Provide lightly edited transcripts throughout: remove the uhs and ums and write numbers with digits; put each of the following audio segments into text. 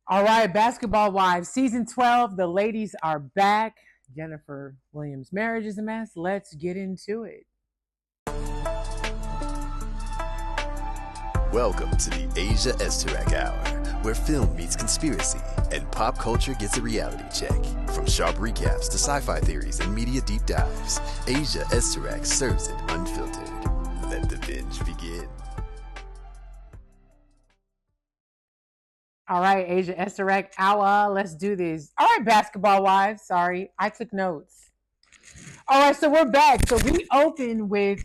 All right, Basketball Wives, season 12. The ladies are back. Jennifer Williams' marriage is a mess. Let's get into it. Welcome to the Asia Esterak Hour, where film meets conspiracy and pop culture gets a reality check. From sharp recaps to sci-fi theories and media deep dives, Asia Esterak serves it unfiltered. Let the binge begin. All right, Asia Esterak hour. Let's do this. All right, Basketball Wives. Sorry, I took notes. All right, so we're back. So we open with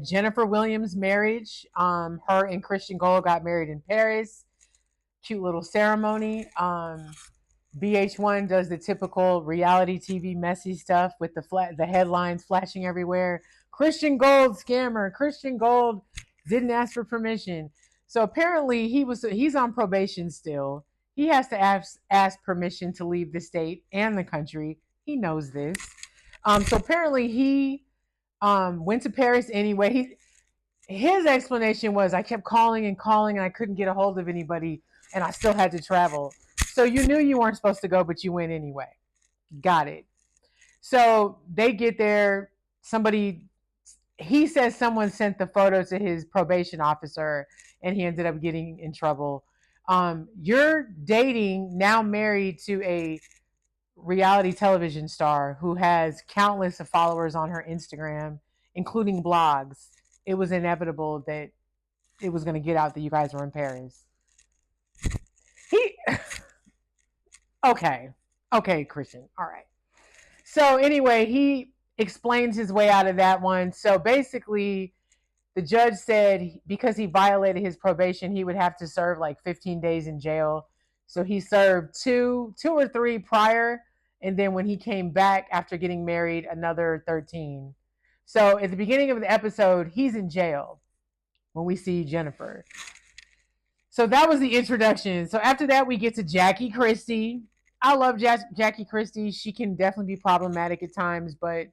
Jennifer Williams' marriage. Her and Christian Gold got married in Paris. Cute little ceremony. BH1 does the typical reality TV messy stuff with the headlines flashing everywhere. Christian Gold scammer. Christian Gold didn't ask for permission. So apparently he's on probation still. He has to ask permission to leave the state and the country. He knows this. So apparently he went to Paris anyway. His explanation was, I kept calling and calling and I couldn't get a hold of anybody and I still had to travel. So you knew you weren't supposed to go, but you went anyway. Got it. So they get there. He says someone sent the photo to his probation officer and he ended up getting in trouble. You're dating, now married to a reality television star who has countless of followers on her Instagram, including blogs. It was inevitable that it was going to get out that you guys were in Paris. He okay, Christian. All right. So anyway, he explains his way out of that one. So basically, the judge said because he violated his probation, he would have to serve like 15 days in jail. So he served two or three prior, and then when he came back after getting married, another 13. So at the beginning of the episode, he's in jail when we see Jennifer. So that was the introduction. So after that, we get to Jackie Christie. I love Jackie Christie. She can definitely be problematic at times, but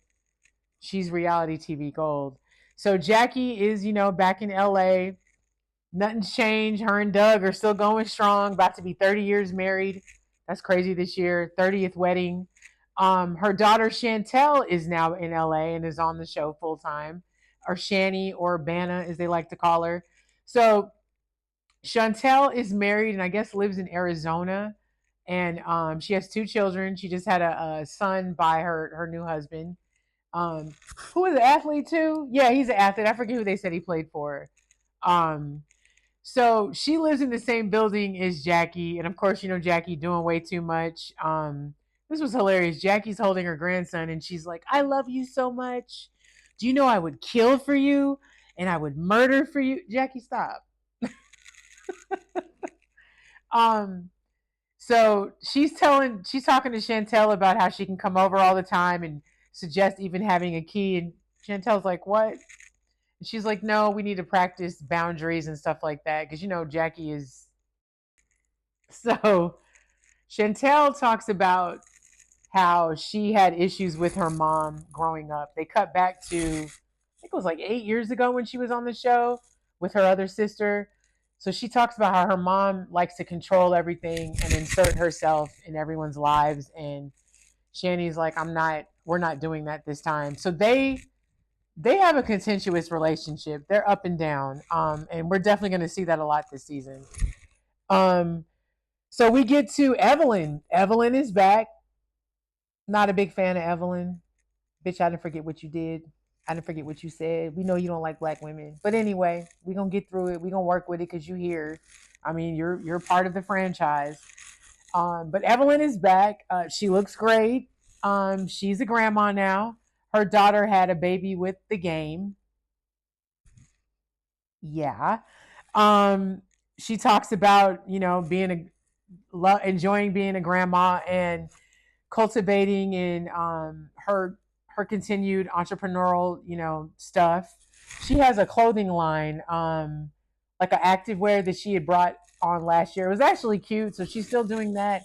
she's reality TV gold. So Jackie is, back in LA. Nothing's changed. Her and Doug are still going strong, about to be 30 years married. That's crazy this year. 30th wedding. Her daughter Chantel is now in LA and is on the show full time, or Shani, or Banna as they like to call her. So Chantel is married and I guess lives in Arizona. And she has two children. She just had a son by her new husband. Um, who is an athlete too? Yeah, he's an athlete. I forget who they said he played for. Um, so she lives in the same building as Jackie, and of course, Jackie doing way too much. This was hilarious. Jackie's holding her grandson, and she's like, "I love you so much. Do you know I would kill for you, and I would murder for you?" Jackie, stop. Um, so she's talking to Chantel about how she can come over all the time and suggest even having a key. And Chantel's like, "What?" And she's like, "No, we need to practice boundaries and stuff like that because Jackie is." So Chantel talks about how she had issues with her mom growing up. They cut back to, I think it was like 8 years ago when she was on the show with her other sister. So she talks about how her mom likes to control everything and insert herself in everyone's lives. And Shani's like, we're not doing that this time. So they have a contentious relationship. They're up and down. And we're definitely going to see that a lot this season. So we get to Evelyn. Evelyn is back. Not a big fan of Evelyn. Bitch, I didn't forget what you did. I didn't forget what you said. We know you don't like black women. But anyway, we're going to get through it. We're going to work with it because you're here. I mean, you're part of the franchise. But Evelyn is back. She looks great. She's a grandma now. Her daughter had a baby with the game. Yeah. She talks about, enjoying being a grandma and cultivating in her continued entrepreneurial, stuff. She has a clothing line, like an activewear that she had brought on last year. It was actually cute, so she's still doing that.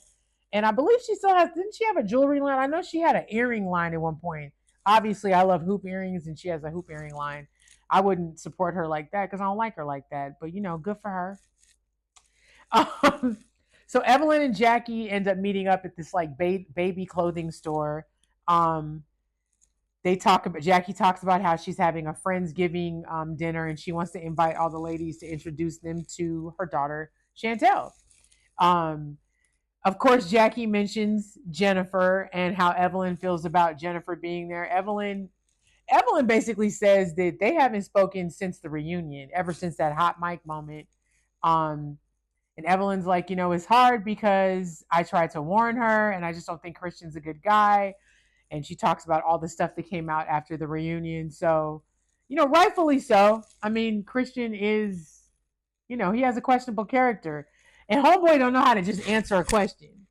And I believe she still has. Didn't she have a jewelry line? I know she had an earring line at one point. Obviously, I love hoop earrings, and she has a hoop earring line. I wouldn't support her like that because I don't like her like that. But good for her. Um, So Evelyn and Jackie end up meeting up at this like baby clothing store. Um, they talk about Jackie talks about how she's having a friendsgiving dinner and she wants to invite all the ladies to introduce them to her daughter Chantel. Um, of course, Jackie mentions Jennifer and how Evelyn feels about Jennifer being there. Evelyn basically says that they haven't spoken since the reunion, ever since that hot mic moment. Um, and Evelyn's like, it's hard because I tried to warn her and I just don't think Christian's a good guy. And she talks about all the stuff that came out after the reunion. So, rightfully so. I mean, Christian is, he has a questionable character. And Homeboy don't know how to just answer a question.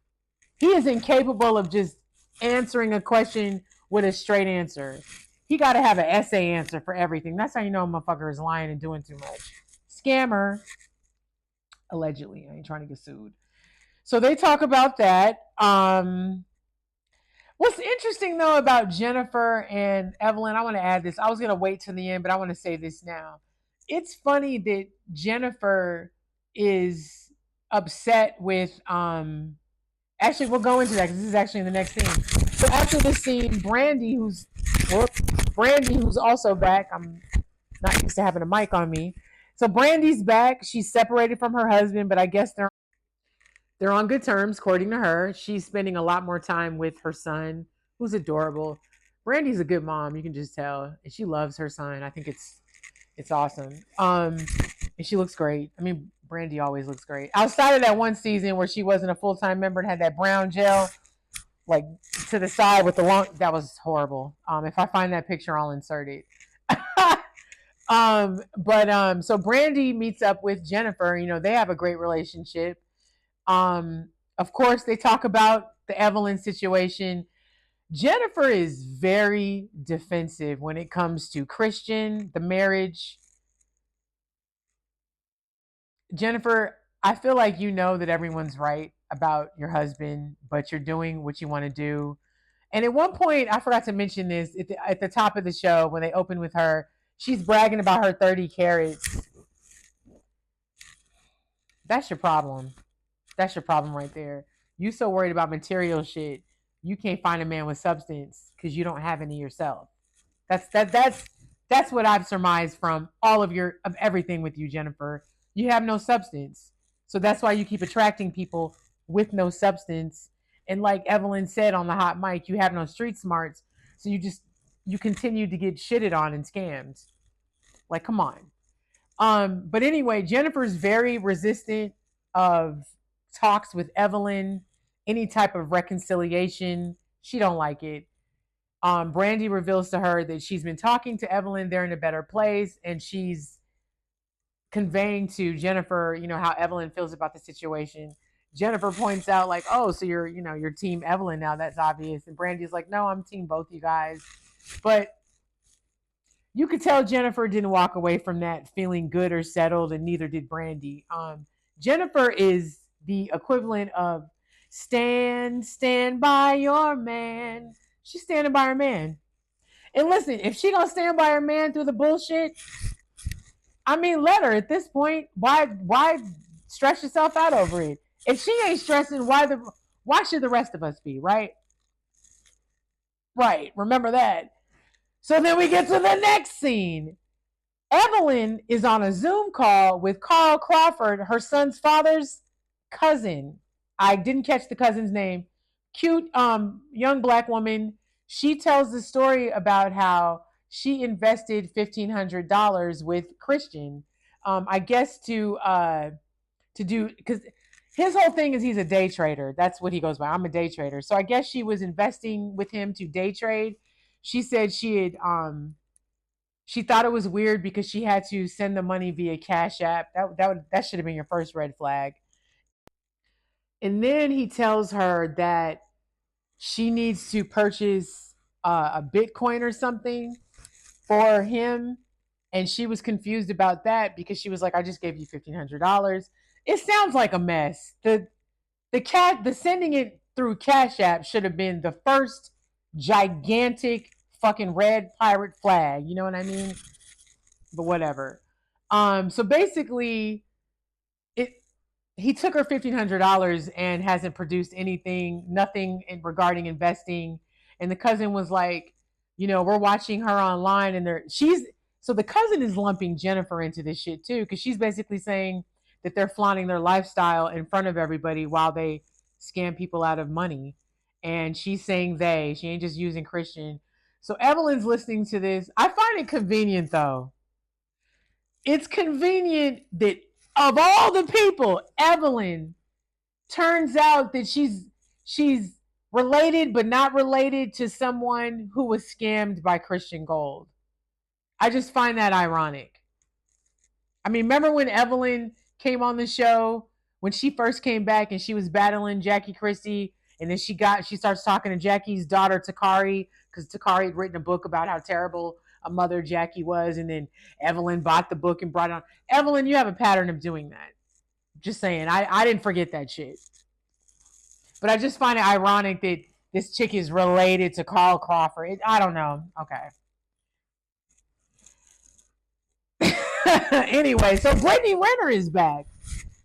He is incapable of just answering a question with a straight answer. He got to have an essay answer for everything. That's how you know a motherfucker is lying and doing too much. Scammer, allegedly. I ain't trying to get sued. So they talk about that. What's interesting though about Jennifer and Evelyn, I want to add this. I was going to wait till the end, but I want to say this now. It's funny that Jennifer is upset with actually we'll go into that because this is actually in the next scene. So after this scene, Brandy who's also back. I'm not used to having a mic on me. So Brandy's back. She's separated from her husband, but I guess they're on good terms, according to her. She's spending a lot more time with her son, who's adorable. Brandy's a good mom, you can just tell. And she loves her son. I think it's awesome. And she looks great. I mean, Brandy always looks great. Outside of that one season where she wasn't a full-time member and had that brown gel, like to the side with the long, that was horrible. If I find that picture, I'll insert it. So Brandy meets up with Jennifer. They have a great relationship. Of course, they talk about the Evelyn situation. Jennifer is very defensive when it comes to Christian, the marriage. Jennifer, I feel like that everyone's right about your husband, but you're doing what you want to do. And at one point, I forgot to mention this at the top of the show when they open with her, she's bragging about her 30 carats. That's your problem. That's your problem right there. You so worried about material shit, you can't find a man with substance because you don't have any yourself. That's what I've surmised from all of everything with you, Jennifer. You have no substance. So that's why you keep attracting people with no substance. And like Evelyn said on the hot mic, you have no street smarts. So you continue to get shitted on and scammed. Like, come on. But anyway, Jennifer's very resistant of talks with Evelyn, any type of reconciliation. She don't like it. Brandy reveals to her that she's been talking to Evelyn. They're in a better place, and she's conveying to Jennifer, how Evelyn feels about the situation. Jennifer points out, like, oh, so you're team Evelyn now. That's obvious. And Brandy's like, no, I'm team both you guys. But you could tell Jennifer didn't walk away from that feeling good or settled, and neither did Brandy. Jennifer is the equivalent of stand by your man. She's standing by her man. And listen, if she gonna stand by her man through the bullshit, I mean, let her. At this point, why stress yourself out over it? If she ain't stressing, why should the rest of us be, right? Right. Remember that. So then we get to the next scene. Evelyn is on a Zoom call with Carl Crawford, her son's father's cousin. I didn't catch the cousin's name. Cute young black woman. She tells the story about how she invested $1,500 with Christian. I guess to do, because his whole thing is he's a day trader. That's what he goes by. I'm a day trader. So I guess she was investing with him to day trade. She said she thought it was weird because she had to send the money via Cash App. That should have been your first red flag. And then he tells her that she needs to purchase a Bitcoin or something for him, and she was confused about that because she was like, "I just gave you $1,500." It sounds like a mess. The sending it through Cash App should have been the first gigantic fucking red pirate flag. You know what I mean? But whatever. So basically, it he took her $1,500 and hasn't produced nothing regarding investing. And the cousin was like, we're watching her online, and so the cousin is lumping Jennifer into this shit too, because she's basically saying that they're flaunting their lifestyle in front of everybody while they scam people out of money. And she's saying she ain't just using Christian. So Evelyn's listening to this. I find it convenient though. It's convenient that of all the people, Evelyn turns out that she's related but not related to someone who was scammed by Christian Gold. I just find that ironic. I mean, remember when Evelyn came on the show when she first came back and she was battling Jackie Christie, and then she starts talking to Jackie's daughter Takari, because Takari had written a book about how terrible a mother Jackie was, and then Evelyn bought the book and brought it on. Evelyn, you have a pattern of doing that. Just saying, I didn't forget that shit. But I just find it ironic that this chick is related to Carl Crawford. I don't know. Okay. Anyway, so Britney Renner is back.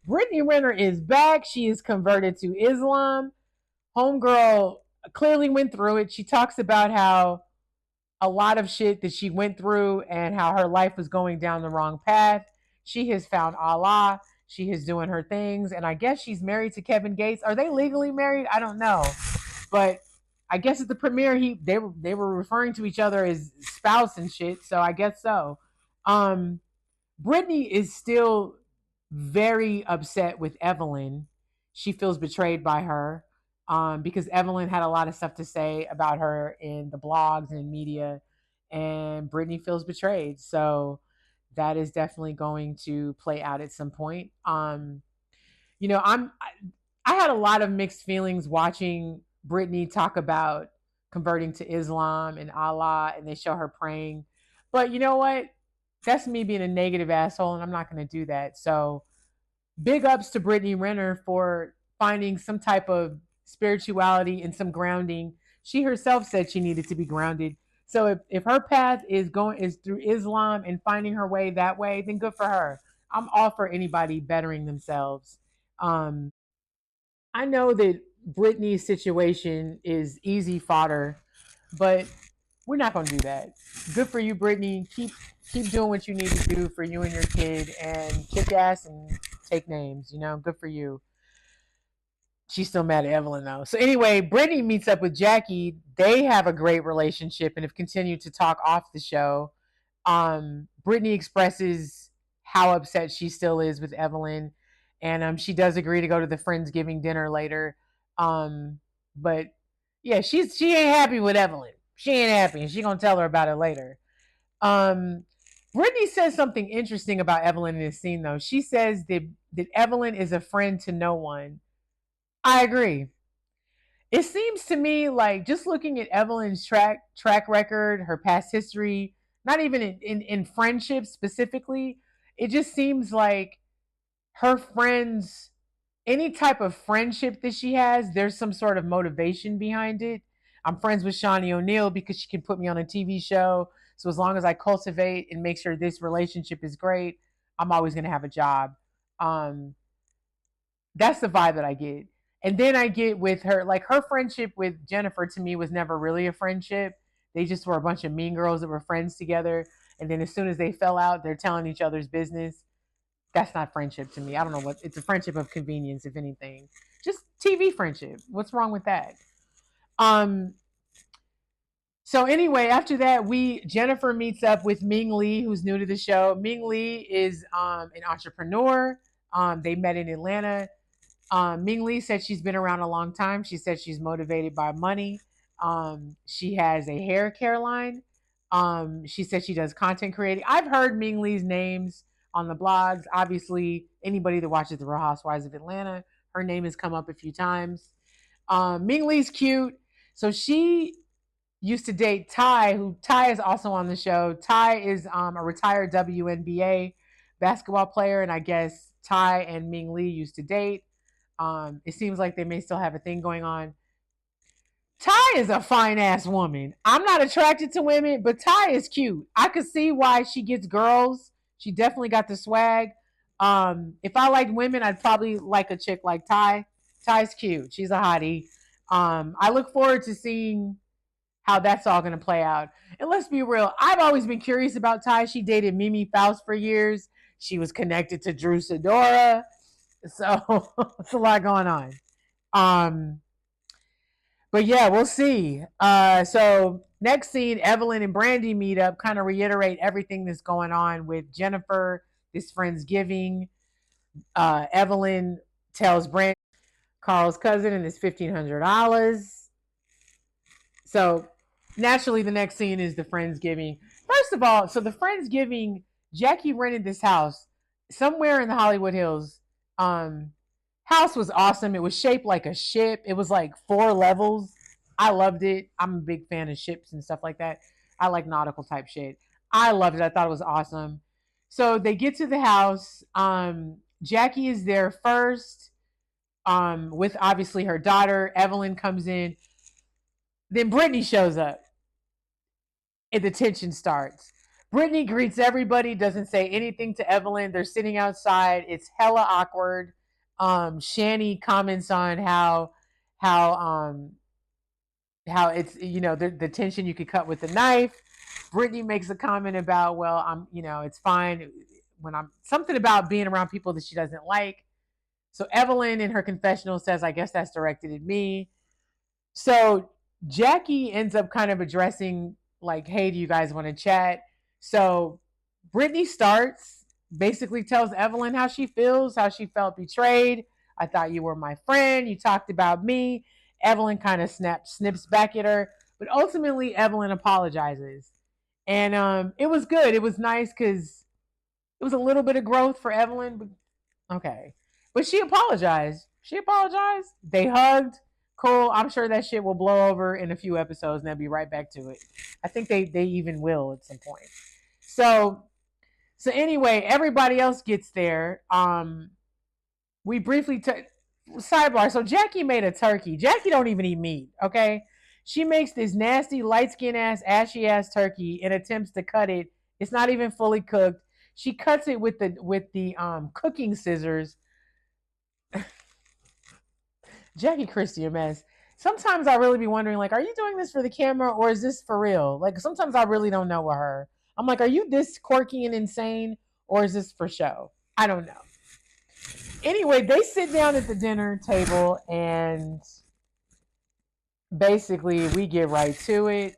Britney Renner is back. She is converted to Islam. Homegirl clearly went through it. She talks about how a lot of shit that she went through and how her life was going down the wrong path. She has found Allah. She is doing her things, and I guess she's married to Kevin Gates. Are they legally married? I don't know, but I guess at the premiere, they were referring to each other as spouse and shit. So I guess so. Britney is still very upset with Evelyn. She feels betrayed by her, because Evelyn had a lot of stuff to say about her in the blogs and in media, and Britney feels betrayed. So that is definitely going to play out at some point. You know, I had a lot of mixed feelings watching Britney talk about converting to Islam and Allah, and they show her praying. But you know what? That's me being a negative asshole, and I'm not going to do that. So big ups to Britney Renner for finding some type of spirituality and some grounding. She herself said she needed to be grounded. So if her path is through Islam and finding her way that way, then good for her. I'm all for anybody bettering themselves. I know that Britney's situation is easy fodder, but we're not gonna do that. Good for you, Britney. Keep doing what you need to do for you and your kid, and kick ass and take names. Good for you. She's still mad at Evelyn though. So anyway, Brittany meets up with Jackie. They have a great relationship and have continued to talk off the show. Brittany expresses how upset she still is with Evelyn, and she does agree to go to the Friendsgiving dinner later. But yeah, she ain't happy with Evelyn. She ain't happy, and she gonna tell her about it later. Brittany says something interesting about Evelyn in this scene, though. She says that Evelyn is a friend to no one. I agree. It seems to me like, just looking at Evelyn's track record, her past history, not even in friendships specifically, it just seems like her friends, any type of friendship that she has, there's some sort of motivation behind it. I'm friends with Shawnee O'Neal because she can put me on a TV show. So as long as I cultivate and make sure this relationship is great, I'm always going to have a job. Um, that's the vibe that I get. And then I get with her, like, her friendship with Jennifer to me was never really a friendship. They just were a bunch of mean girls that were friends together. And then as soon as they fell out, they're telling each other's business. That's not friendship to me. I don't know what, it's a friendship of convenience, if anything. Just TV friendship. What's wrong with that? So anyway, after that, Jennifer meets up with Ming Lee, who's new to the show. Ming Lee is an entrepreneur. They met in Atlanta. Ming Lee said she's been around a long time. She said she's motivated by money. She has a hair care line. She said she does content creating. I've heard Ming Lee's names on the blogs. Obviously, anybody that watches The Real Housewives of Atlanta, her name has come up a few times. Ming Lee's cute. So she used to date Ty, who Ty is also on the show. Ty is a retired WNBA basketball player, and I guess Ty and Ming Lee used to date. It seems like they may still have a thing going on. Ty is a fine ass woman. I'm not attracted to women, but Ty is cute. I could see why she gets girls. She definitely got the swag. If I liked women, I'd probably like a chick like Ty. Ty's cute. She's a hottie. I look forward to seeing how that's all going to play out. And let's be real, I've always been curious about Ty. She dated Mimi Faust for years. She was connected to Drew Sidora. So it's a lot going on. Um, but yeah, we'll see. So next scene, Evelyn and Brandy meet up, kind of reiterate everything that's going on with Jennifer, this Friendsgiving. Evelyn tells Brandy Carl's cousin and his $1,500. So naturally, the next scene is the Friendsgiving. First of all, so the Friendsgiving, Jackie rented this house somewhere in the Hollywood Hills. House was awesome. It was shaped like a ship. It was like 4 levels. I loved it. I'm a big fan of ships and stuff like that. I like nautical type shit. I loved it. I thought it was awesome. So they get to the house. Jackie is there first, with obviously her daughter. Evelyn comes in. Then Brittany shows up and the tension starts. Brittany greets everybody, doesn't say anything to Evelyn. They're sitting outside. It's hella awkward. Shani comments on how how it's, the tension you could cut with a knife. Brittany makes a comment about, well, it's fine when I'm something about being around people that she doesn't like. So Evelyn in her confessional says, I guess that's directed at me. So Jackie ends up kind of addressing, like, hey, do you guys want to chat? So Brittany starts, basically tells Evelyn how she feels, how she felt betrayed. I thought you were my friend. You talked about me. Evelyn kind of snips back at her, but ultimately Evelyn apologizes. And it was good. It was nice because it was a little bit of growth for Evelyn. But okay. But she apologized. She apologized. They hugged. Cool. I'm sure that shit will blow over in a few episodes and they'll be right back to it. I think they even will at some point. So anyway, everybody else gets there. We briefly sidebar. So Jackie made a turkey. Jackie don't even eat meat, okay? She makes this nasty light skin ass ashy ass turkey and attempts to cut it. It's not even fully cooked. She cuts it with the cooking scissors. Jackie Christie a mess. Sometimes I really be wondering, like, are you doing this for the camera or is this for real? Like, sometimes I really don't know with her. I'm like, are you this quirky and insane or is this for show? I don't know. Anyway, they sit down at the dinner table and basically we get right to it.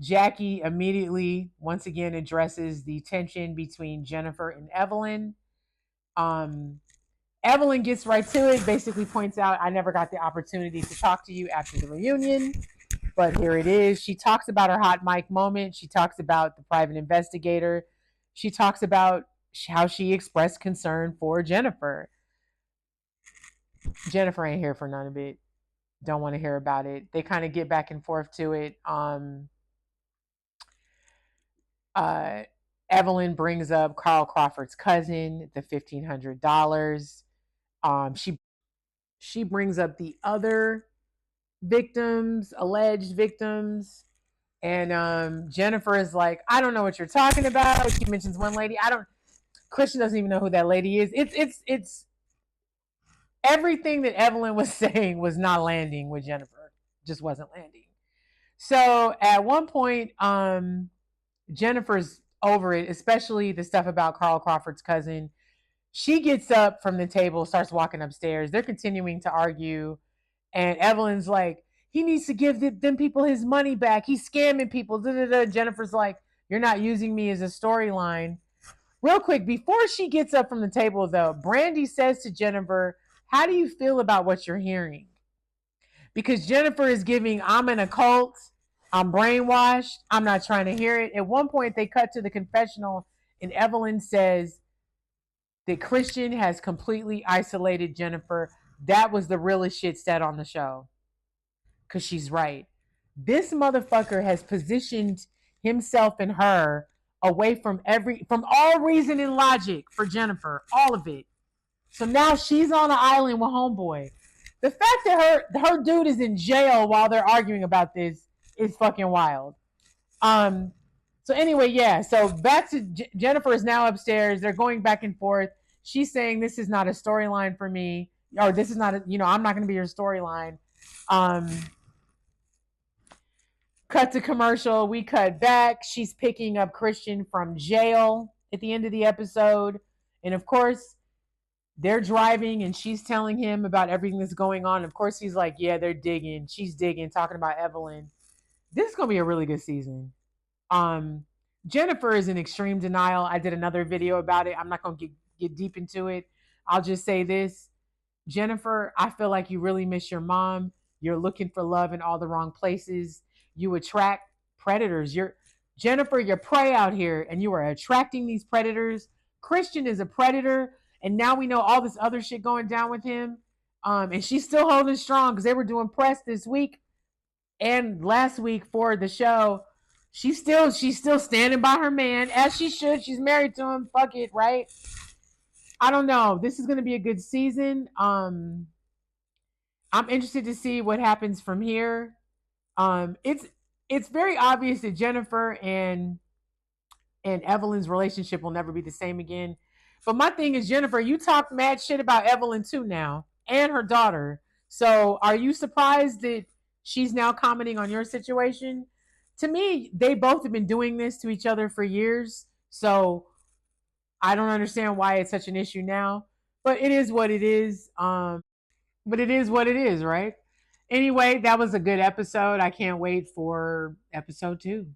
Jackie immediately, once again, addresses the tension between Jennifer and Evelyn. Evelyn gets right to it, basically points out, I never got the opportunity to talk to you after the reunion, but here it is. She talks about her hot mic moment. She talks about the private investigator. She talks about how she expressed concern for Jennifer. Jennifer ain't here for none of it. Don't want to hear about it. They kind of get back and forth to it. Evelyn brings up Carl Crawford's cousin, the $1,500. She brings up the other victims, alleged victims, and Jennifer is like, I don't know what you're talking about. She mentions one lady. Christian doesn't even know who that lady is. It's everything that Evelyn was saying was not landing with Jennifer. Just wasn't landing. So at one point, Jennifer's over it, especially the stuff about Carl Crawford's cousin. She gets up from the table, starts walking upstairs. They're continuing to argue. And Evelyn's like, he needs to give them people his money back. He's scamming people. Da-da-da. Jennifer's like, you're not using me as a storyline. Real quick, before she gets up from the table, though, Brandy says to Jennifer, how do you feel about what you're hearing? Because Jennifer is giving, I'm in a cult. I'm brainwashed. I'm not trying to hear it. At one point, they cut to the confessional, and Evelyn says that Christian has completely isolated Jennifer. That was the realest shit said on the show. Because she's right. This motherfucker has positioned himself and her away from all reason and logic for Jennifer. All of it. So now she's on an island with homeboy. The fact that her dude is in jail while they're arguing about this is fucking wild. So anyway, yeah. So back to Jennifer is now upstairs. They're going back and forth. She's saying this is not a storyline for me, or this is not a, I'm not going to be your storyline. Um, cut to commercial. We cut back. She's picking up Christian from jail at the end of the episode, and of course they're driving, and she's telling him about everything that's going on. Of course, he's like, "Yeah, they're digging." She's digging, talking about Evelyn. This is going to be a really good season. Um, Jennifer is in extreme denial. I did another video about it. I'm not going to get deep into it. I'll just say this. Jennifer, I feel like you really miss your mom. You're looking for love in all the wrong places. You attract predators. You're prey out here, and you are attracting these predators. Christian is a predator, and now we know all this other shit going down with him. And she's still holding strong because they were doing press this week and last week for the show. She's still standing by her man as she should. She's married to him. Fuck it, right? I don't know. This is going to be a good season. I'm interested to see what happens from here. It's very obvious that Jennifer and Evelyn's relationship will never be the same again. But my thing is, Jennifer, you talk mad shit about Evelyn too now, and her daughter. So are you surprised that she's now commenting on your situation? To me, they both have been doing this to each other for years. So I don't understand why it's such an issue now. But it is what it is. But it is what it is, right? Anyway, that was a good episode. I can't wait for episode 2.